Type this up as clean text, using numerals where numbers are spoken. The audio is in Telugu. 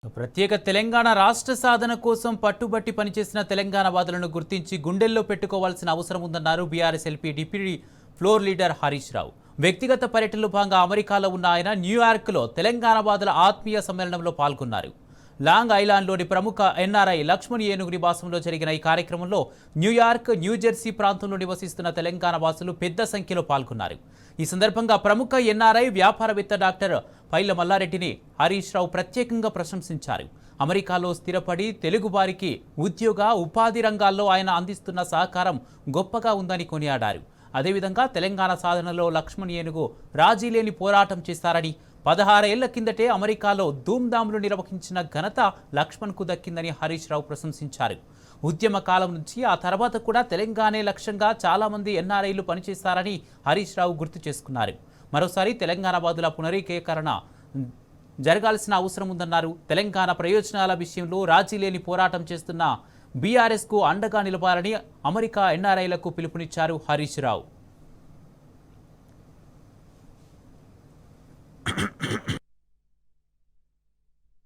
ప్రత్యేక తెలంగాణ రాష్ట్ర సాధన కోసం పట్టుబట్టి పనిచేసిన తెలంగాణ వాదులను గుర్తించి గుండెల్లో పెట్టుకోవాల్సిన అవసరం ఉందన్నారు BRS LP deputy floor leader Harish Rao. వ్యక్తిగత పర్యటనలో భాగంగా అమెరికాలో ఉన్న ఆయన న్యూయార్క్లో తెలంగాణ వాదుల ఆత్మీయ సమ్మేళనంలో పాల్గొన్నారు. లాంగ్ ఐలాండ్లోని ప్రముఖ ఎన్ఆర్ఐ లక్ష్మణ్ ఏనుగు నివాసంలో జరిగిన ఈ కార్యక్రమంలో న్యూయార్క్, న్యూజెర్సీ ప్రాంతంలో నివసిస్తున్న తెలంగాణ వాసులు పెద్ద సంఖ్యలో పాల్గొన్నారు. ఈ సందర్భంగా ప్రముఖ ఎన్ఆర్ఐ వ్యాపారవేత్త డాక్టర్ పైల మల్లారెడ్డిని హరీష్ రావు ప్రత్యేకంగా ప్రశంసించారు. అమెరికాలో స్థిరపడి తెలుగు వారికి ఉద్యోగ, ఉపాధి రంగాల్లో ఆయన అందిస్తున్న సహకారం గొప్పగా ఉందని కొనియాడారు. అదేవిధంగా తెలంగాణ సాధనలో లక్ష్మణ్ ఏనుగు రాజీలేని పోరాటం చేశారని, 16 ఏళ్ల కిందటే అమెరికాలో ధూమ్ధాంలు నిర్వహించిన ఘనత లక్ష్మణ్కు దక్కిందని హరీష్ రావు ప్రశంసించారు. ఉద్యమ కాలం నుంచి ఆ తర్వాత కూడా తెలంగాణే లక్ష్యంగా చాలామంది ఎన్ఆర్ఐలు పనిచేస్తారని హరీష్ రావు గుర్తు చేసుకున్నారు. మరోసారి తెలంగాణ వాదుల పునరీకరణ జరగాల్సిన అవసరం ఉందన్నారు. తెలంగాణ ప్రయోజనాల విషయంలో రాజీలేని పోరాటం చేస్తున్న బీఆర్ఎస్కు అండగా నిలవాలని అమెరికా ఎన్ఆర్ఐలకు పిలుపునిచ్చారు హరీష్ రావు.